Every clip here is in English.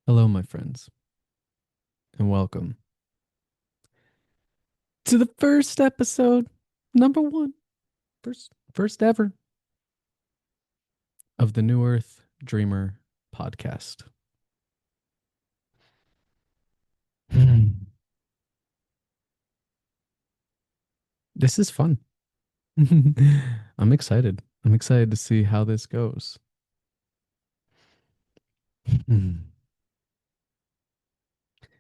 Hello, my friends, and welcome to the first episode, number one, first ever of the New Earth Dreamer podcast. This is fun. I'm excited. I'm excited to see how this goes.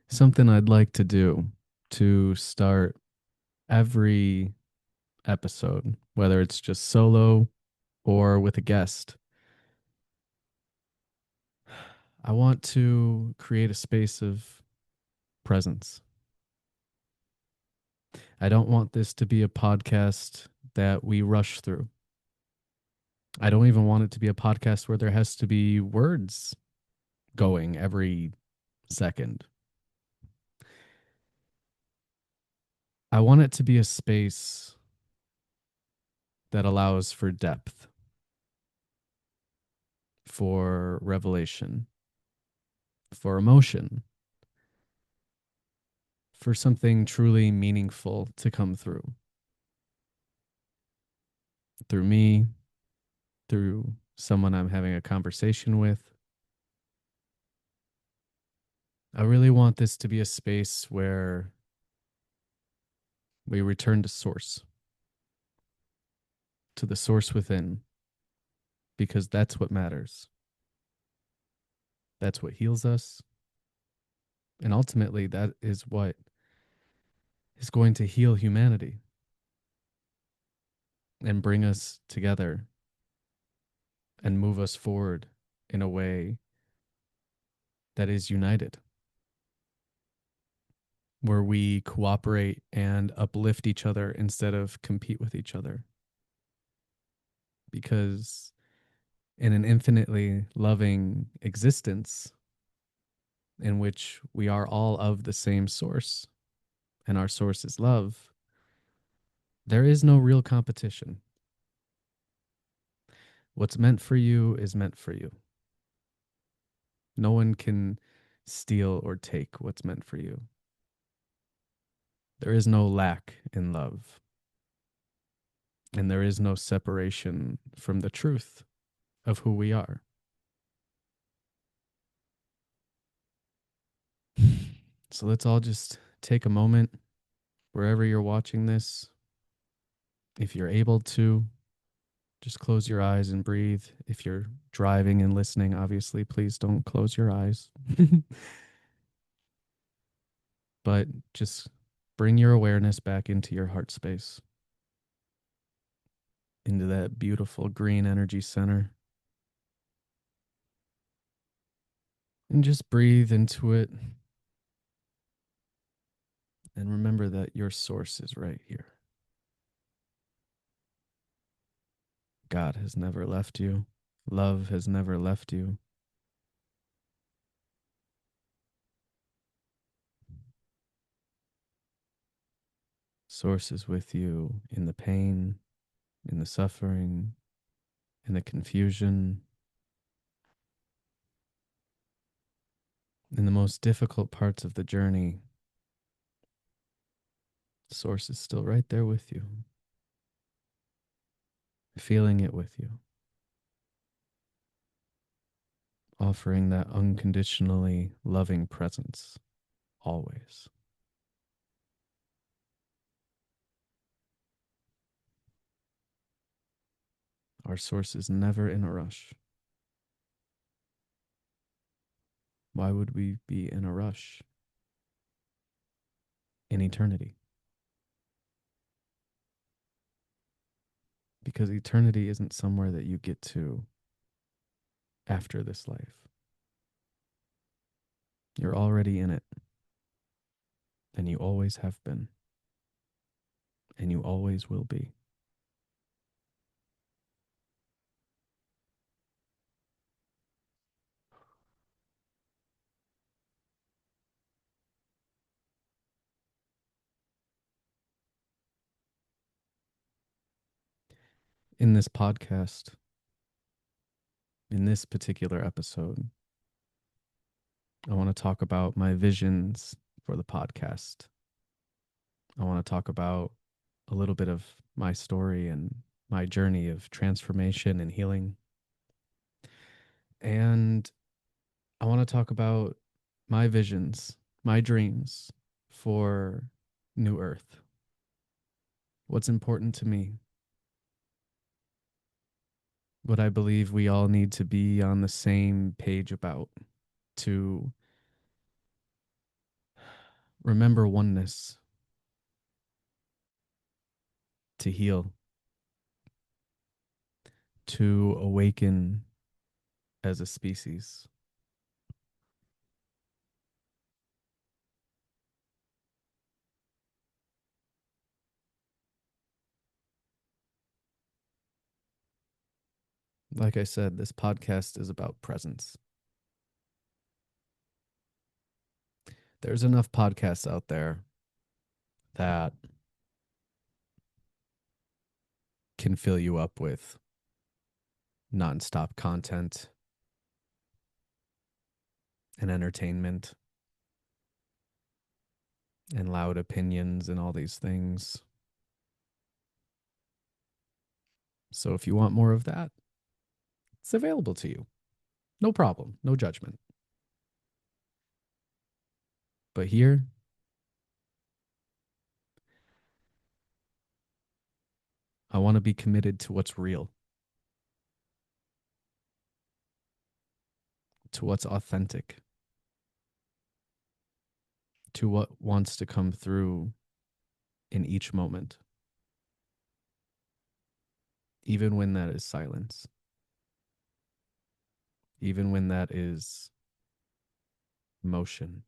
Something I'd like to do to start every episode, whether it's just solo or with a guest. I want to create a space of presence. I don't want this to be a podcast that we rush through. I don't even want it to be a podcast where there has to be words going every second. I want it to be a space that allows for depth, for revelation, for emotion, for something truly meaningful to come through me, through someone I'm having a conversation with. I really want this to be a space where we return to source, to the source within, because that's what matters. That's what heals us. And ultimately, that is what is going to heal humanity and bring us together and move us forward in a way that is united, where we cooperate and uplift each other instead of compete with each other. Because in an infinitely loving existence in which we are all of the same source and our source is love, there is no real competition. What's meant for you is meant for you. No one can steal or take what's meant for you. There is no lack in love, and there is no separation from the truth of who we are. So let's all just take a moment wherever you're watching this. If you're able to, just close your eyes and breathe. If you're driving and listening, obviously, please don't close your eyes. But just bring your awareness back into your heart space, into that beautiful green energy center. And just breathe into it. And remember that your source is right here. God has never left you. Love has never left you. Source is with you in the pain, in the suffering, in the confusion, in the most difficult parts of the journey. Source is still right there with you, feeling it with you, offering that unconditionally loving presence always. Our source is never in a rush. Why would we be in a rush in eternity? Because eternity isn't somewhere that you get to after this life. You're already in it, and you always have been, and you always will be. In this podcast, in this particular episode, I want to talk about my visions for the podcast. I want to talk about a little bit of my story and my journey of transformation and healing. And I want to talk about my visions, my dreams for New Earth. What's important to me? What I believe we all need to be on the same page about to remember oneness, to heal, to awaken as a species. Like I said, this podcast is about presence. There's enough podcasts out there that can fill you up with nonstop content and entertainment and loud opinions and all these things. So if you want more of that, it's available to you. No problem, no judgment. But here, I want to be committed to what's real, to what's authentic, to what wants to come through in each moment, even when that is silence, even when that is emotion,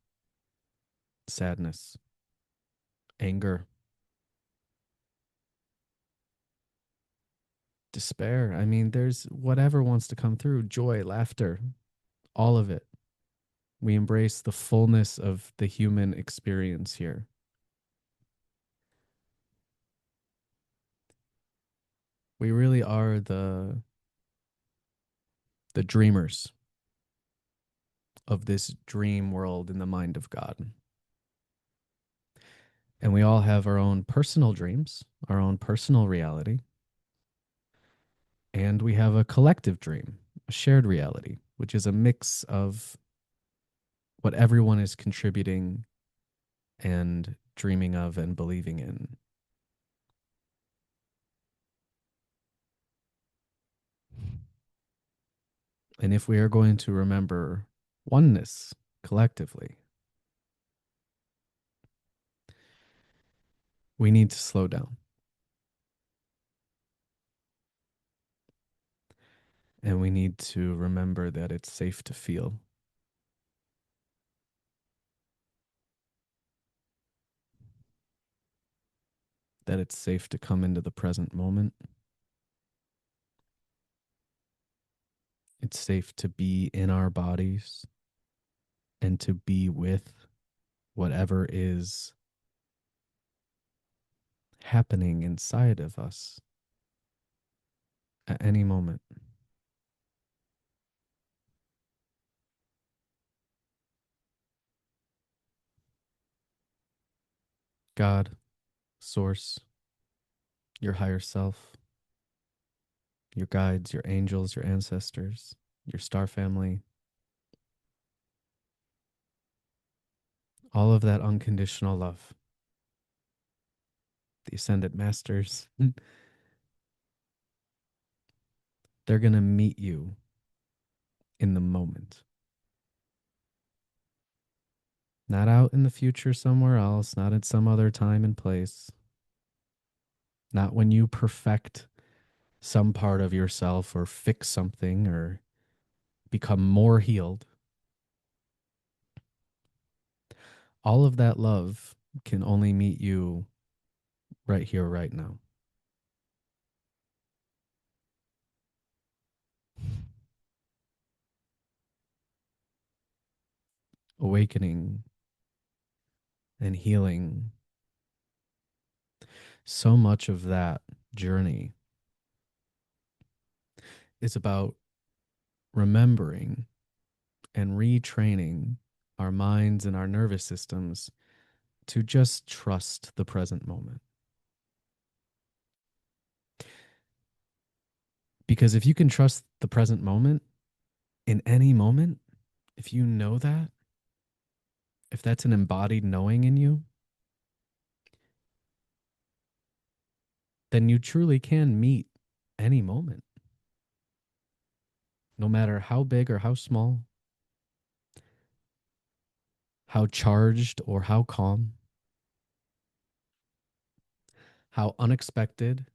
sadness, anger, despair. I mean, there's whatever wants to come through, joy, laughter, all of it. We embrace the fullness of the human experience here. We really are the dreamers of this dream world in the mind of God. And we all have our own personal dreams, our own personal reality. And we have a collective dream, a shared reality, which is a mix of what everyone is contributing and dreaming of and believing in. And if we are going to remember oneness collectively, we need to slow down and we need to remember that it's safe to feel, that it's safe to come into the present moment. It's safe to be in our bodies and to be with whatever is happening inside of us at any moment. God, Source, your higher self, your guides, your angels, your ancestors, your star family, all of that unconditional love, the ascended masters, they're going to meet you in the moment, not out in the future somewhere else, not at some other time and place, not when you perfect some part of yourself or fix something or become more healed. All of that love can only meet you right here, right now. Awakening and healing. So much of that journey is about remembering and retraining our minds and our nervous systems to just trust the present moment. Because if you can trust the present moment in any moment, if you know that, if that's an embodied knowing in you, then you truly can meet any moment, no matter how big or how small, how charged or how calm, how unexpected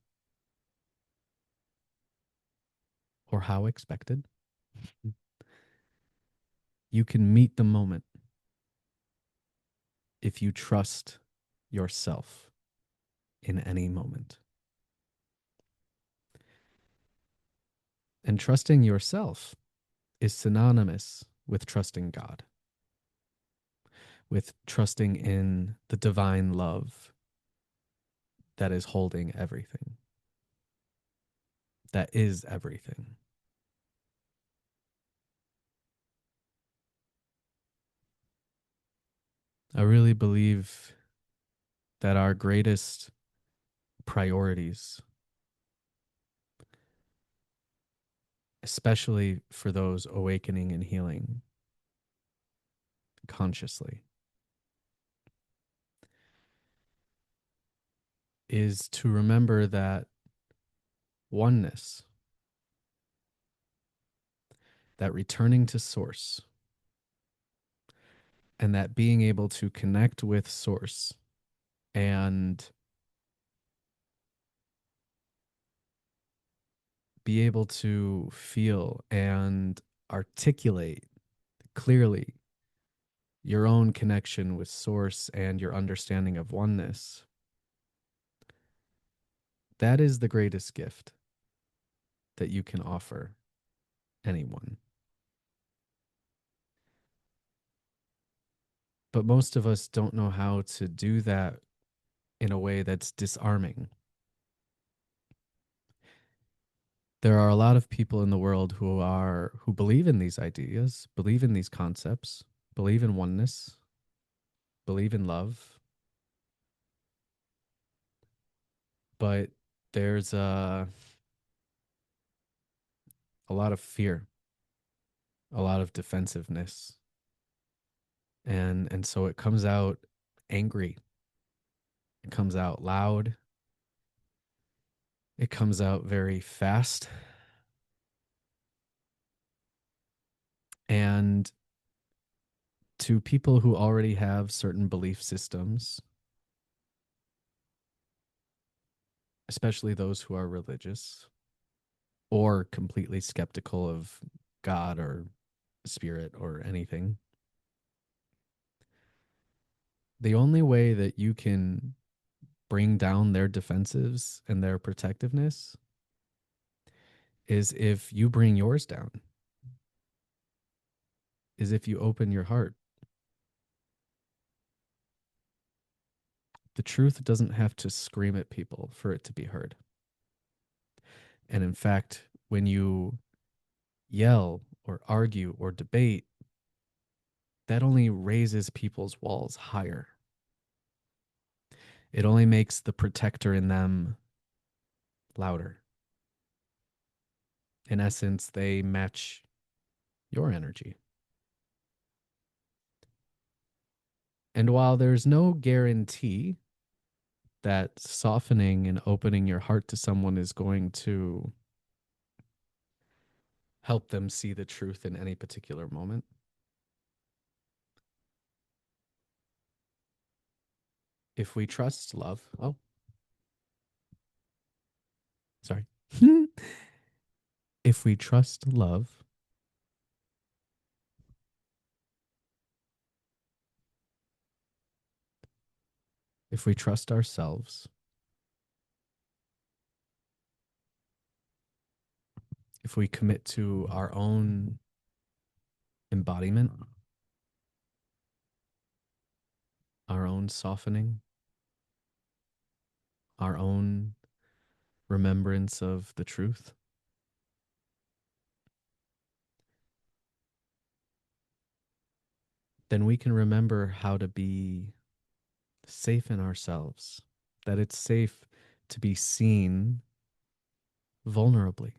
or how expected. You can meet the moment if you trust yourself in any moment. And trusting yourself is synonymous with trusting God, with trusting in the divine love that is holding everything, that is everything. I really believe that our greatest priorities, especially for those awakening and healing consciously, is to remember that oneness, that returning to source, and that being able to connect with source and be able to feel and articulate clearly your own connection with source and your understanding of oneness. That is the greatest gift that you can offer anyone. But most of us don't know how to do that in a way that's disarming. There are a lot of people in the world who believe in these ideas, believe in these concepts, believe in oneness, believe in love, but there's a lot of fear, a lot of defensiveness, and so it comes out angry, it comes out loud, it comes out very fast, and to people who already have certain belief systems, especially those who are religious or completely skeptical of God or spirit or anything, the only way that you can bring down their defensives and their protectiveness is if you bring yours down, is if you open your heart. The truth doesn't have to scream at people for it to be heard. And in fact, when you yell or argue or debate, that only raises people's walls higher. It only makes the protector in them louder. In essence, they match your energy. And while there's no guarantee that softening and opening your heart to someone is going to help them see the truth in any particular moment, if we trust love, oh, sorry. If we trust love, if we trust ourselves, if we commit to our own embodiment, our own softening, our own remembrance of the truth, then we can remember how to be safe in ourselves, that it's safe to be seen vulnerably.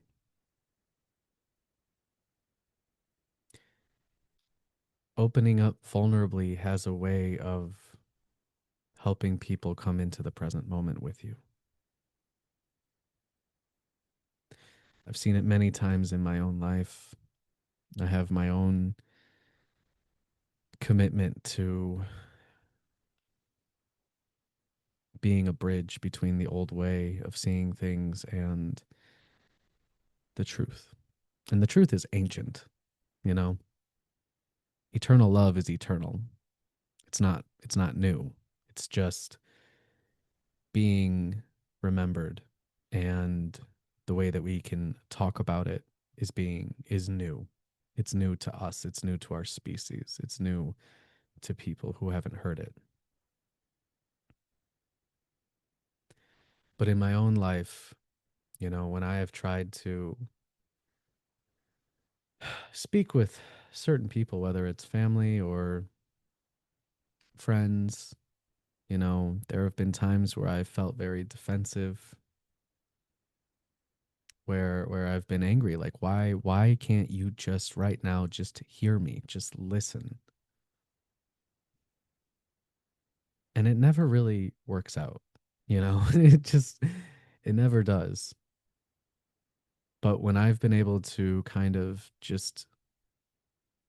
Opening up vulnerably has a way of helping people come into the present moment with you. I've seen it many times in my own life. I have my own commitment to being a bridge between the old way of seeing things and the truth. And the truth is ancient, you know. Eternal love is eternal. It's not new. It's just being remembered, and the way that we can talk about it is new. It's new to us, it's new to our species, it's new to people who haven't heard it. But in my own life, when I have tried to speak with certain people, whether it's family or friends, there have been times where I felt very defensive, where I've been angry, like why can't you just right now just hear me, just listen? And it never really works out, it never does. But when I've been able to kind of just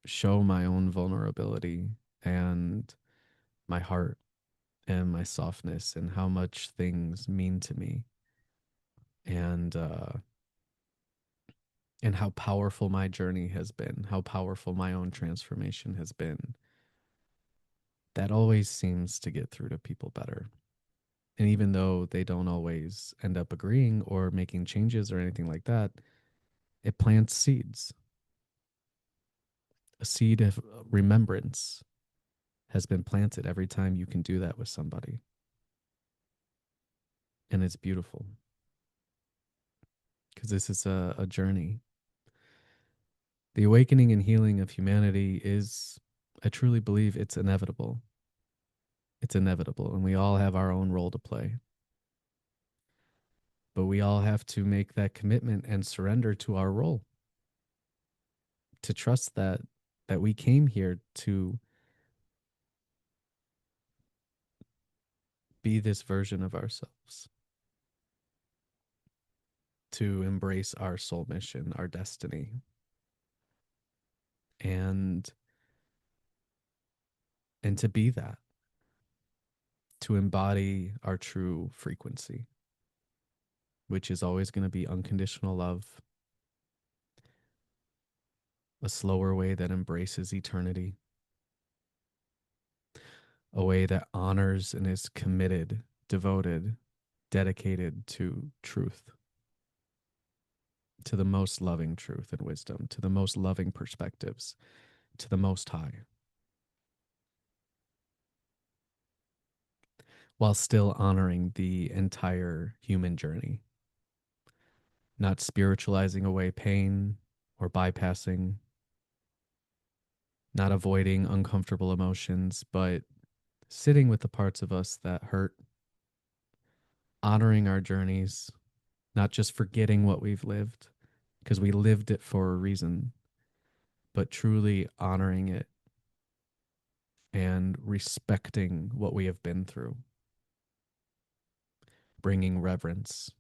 show my own vulnerability and my heart and my softness and how much things mean to me, and and how powerful my journey has been, how powerful my own transformation has been, that always seems to get through to people better. And even though they don't always end up agreeing or making changes or anything like that, it plants seeds. A seed of remembrance has been planted every time you can do that with somebody. And it's beautiful because this is a journey. The awakening and healing of humanity is, I truly believe it's inevitable. It's inevitable, and we all have our own role to play. But we all have to make that commitment and surrender to our role, to trust that we came here to be this version of ourselves, to embrace our soul mission, our destiny, and to be that, to embody our true frequency, which is always going to be unconditional love, a slower way that embraces eternity, a way that honors and is committed, devoted, dedicated to truth, to the most loving truth and wisdom, to the most loving perspectives, to the most high, while still honoring the entire human journey, not spiritualizing away pain or bypassing, not avoiding uncomfortable emotions, but sitting with the parts of us that hurt, honoring our journeys, not just forgetting what we've lived, because we lived it for a reason, but truly honoring it and respecting what we have been through, bringing reverence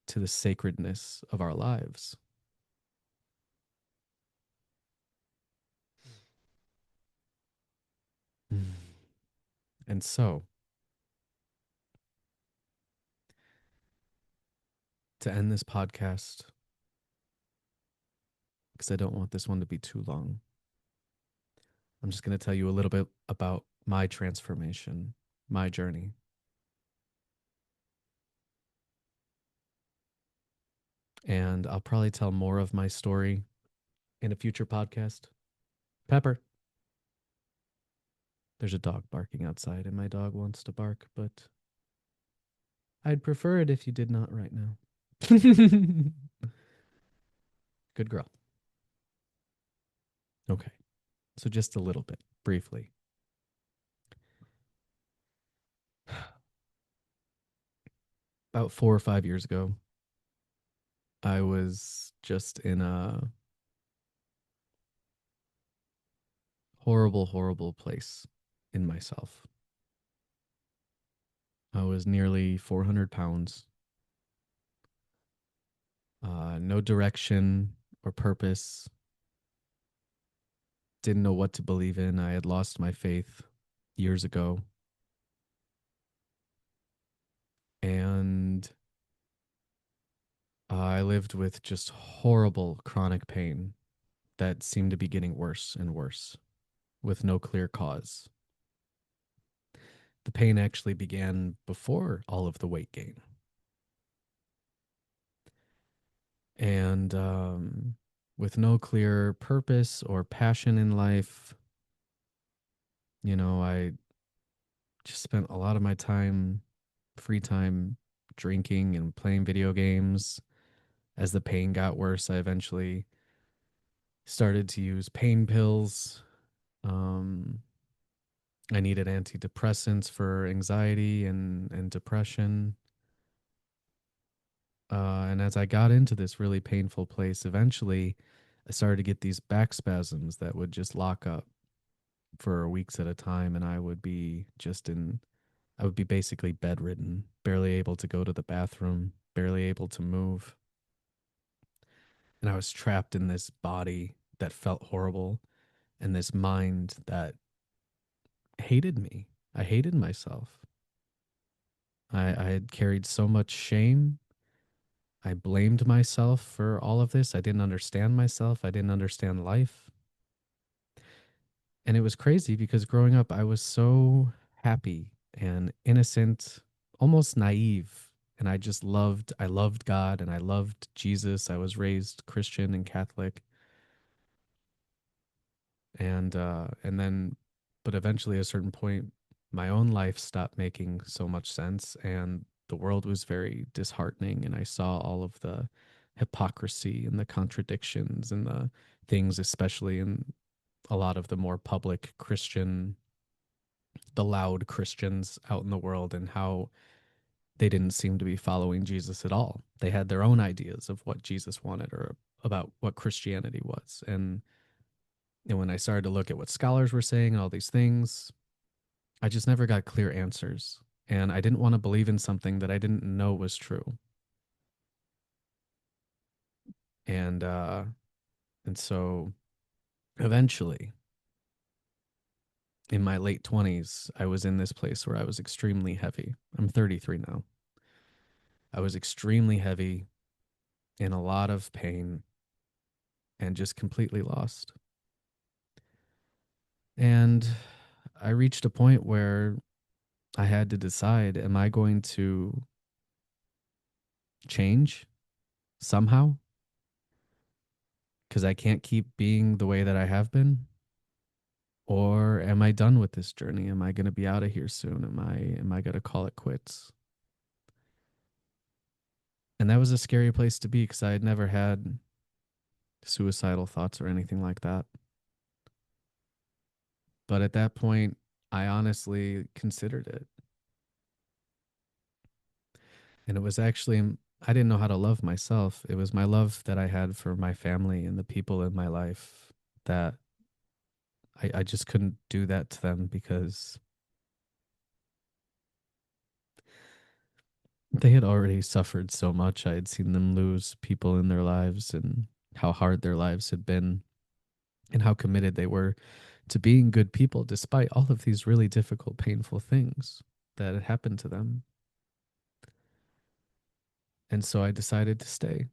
to the sacredness of our lives. And so, to end this podcast, because I don't want this one to be too long, I'm just going to tell you a little bit about my transformation, my journey. And I'll probably tell more of my story in a future podcast. Pepper. There's a dog barking outside, and my dog wants to bark, but I'd prefer it if you did not right now. Good girl. Okay. So just a little bit, briefly. About 4 or 5 years ago, I was just in a horrible, horrible place in myself. I was nearly 400 pounds, no direction or purpose, didn't know what to believe in. I had lost my faith years ago. And I lived with just horrible chronic pain that seemed to be getting worse and worse with no clear cause. The pain actually began before all of the weight gain. And with no clear purpose or passion in life, I just spent a lot of my time, free time, drinking and playing video games. As the pain got worse, I eventually started to use pain pills. Um, I needed antidepressants for anxiety and depression. And as I got into this really painful place, eventually I started to get these back spasms that would just lock up for weeks at a time. And I would be basically bedridden, barely able to go to the bathroom, barely able to move. And I was trapped in this body that felt horrible and this mind that hated me. I hated myself. I had carried so much shame. I blamed myself for all of this. I didn't understand myself. I didn't understand life. And it was crazy because growing up, I was so happy and innocent, almost naive. And I loved God and I loved Jesus. I was raised Christian and Catholic. And then, but eventually, at a certain point, my own life stopped making so much sense, and the world was very disheartening. And I saw all of the hypocrisy and the contradictions and the things, especially in a lot of the more public Christian, the loud Christians out in the world, and how they didn't seem to be following Jesus at all. They had their own ideas of what Jesus wanted or about what Christianity was. And when I started to look at what scholars were saying and all these things, I just never got clear answers. And I didn't want to believe in something that I didn't know was true. And uh and so eventually in my late 20s, I was in this place where I was extremely heavy. I'm 33 now. I was extremely heavy, in a lot of pain, and just completely lost. And I reached a point where I had to decide, am I going to change somehow? Because I can't keep being the way that I have been? Or am I done with this journey? Am I going to be out of here soon? Am I going to call it quits? And that was a scary place to be because I had never had suicidal thoughts or anything like that. But at that point, I honestly considered it. And it was actually, I didn't know how to love myself. It was my love that I had for my family and the people in my life that I just couldn't do that to them because they had already suffered so much. I had seen them lose people in their lives and how hard their lives had been and how committed they were to being good people despite all of these really difficult, painful things that had happened to them. And so I decided to stay.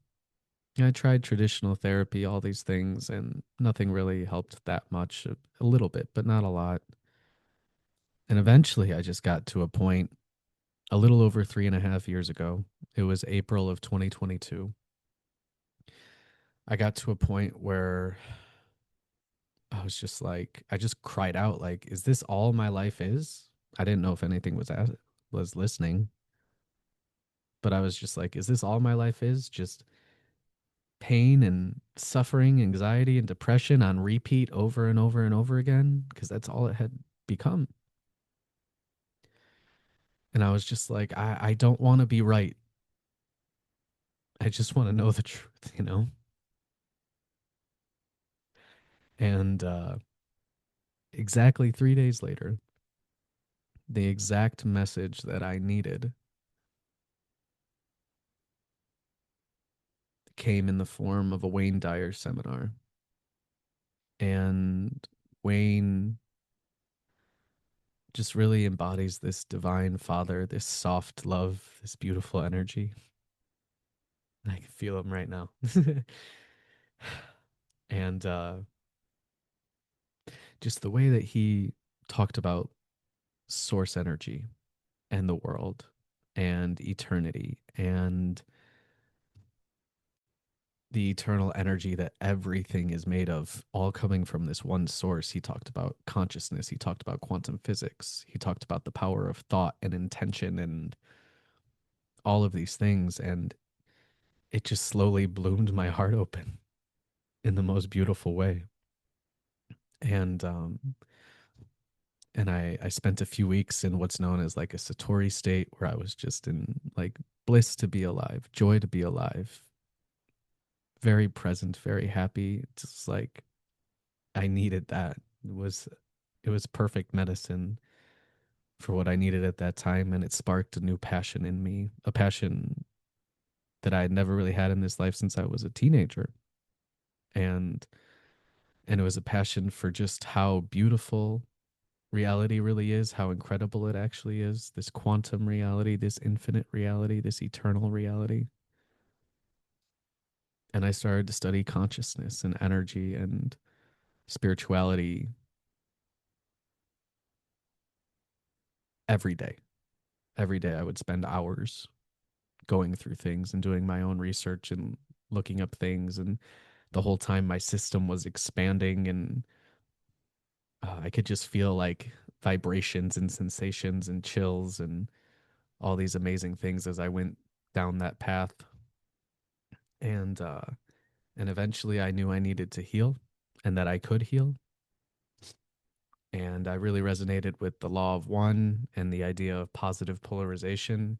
I tried traditional therapy, all these things, and nothing really helped that much. A little bit, but not a lot. And eventually I just got to a point a little over 3.5 years ago. It was April of 2022. I got to a point where I was just like, I just cried out, like, is this all my life is? I didn't know if anything was listening, but I was just like, is this all my life is? Just pain and suffering, anxiety and depression on repeat over and over and over again because that's all it had become. And I was just like, I don't want to be right. I just want to know the truth, you know? And exactly 3 days later, the exact message that I needed came in the form of a Wayne Dyer seminar. And Wayne just really embodies this divine father, this soft love, this beautiful energy. I can feel him right now. And just the way that he talked about source energy and the world and eternity and the eternal energy that everything is made of, all coming from this one source. He talked about consciousness. He talked about quantum physics. He talked about the power of thought and intention and all of these things. And it just slowly bloomed my heart open in the most beautiful way. And I spent a few weeks in what's known as like a Satori state where I was just in like bliss to be alive, joy to be alive, very present, very happy. Just like I needed that. It was perfect medicine for what I needed at that time, and it sparked a new passion in me, a passion that I had never really had in this life since I was a teenager. And it was a passion for just how beautiful reality really is, how incredible it actually is, this quantum reality, this infinite reality, this eternal reality. And I started to study consciousness and energy and spirituality every day. Every day I would spend hours going through things and doing my own research and looking up things. And the whole time my system was expanding, and I could just feel like vibrations and sensations and chills and all these amazing things as I went down that path. And eventually I knew I needed to heal and that I could heal. And I really resonated with the law of one and the idea of positive polarization.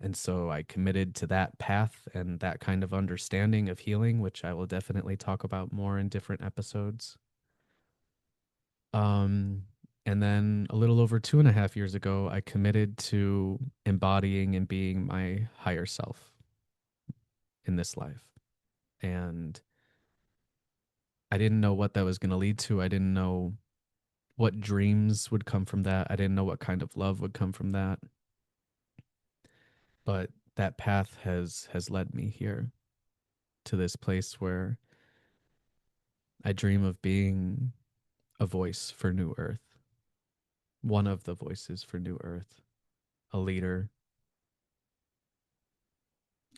And so I committed to that path and that kind of understanding of healing, which I will definitely talk about more in different episodes. Um, and then a little over 2.5 years ago, I committed to embodying and being my higher self in this life. And I didn't know what that was going to lead to. I didn't know what dreams would come from that. I didn't know what kind of love would come from that. But that path has led me here to this place where I dream of being a voice for New Earth, one of the voices for New Earth, a leader.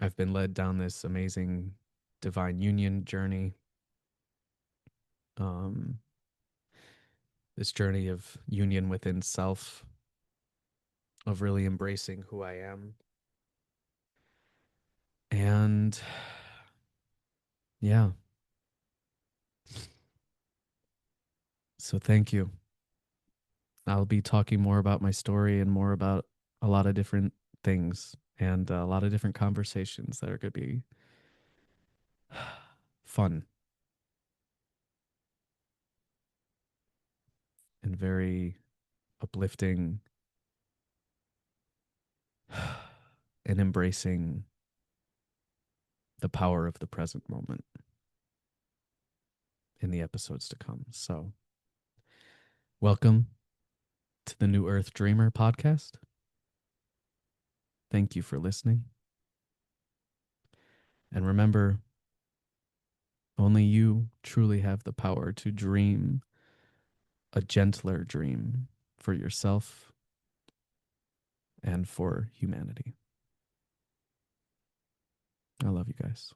I've been led down this amazing divine union journey, um, this journey of union within self, of really embracing who I am. And yeah, so thank you. I'll be talking more about my story and more about a lot of different things and a lot of different conversations that are going to be fun and very uplifting and embracing the power of the present moment in the episodes to come. So, welcome to the New Earth Dreamer podcast. Thank you for listening. And remember, only you truly have the power to dream a gentler dream for yourself and for humanity. I love you guys.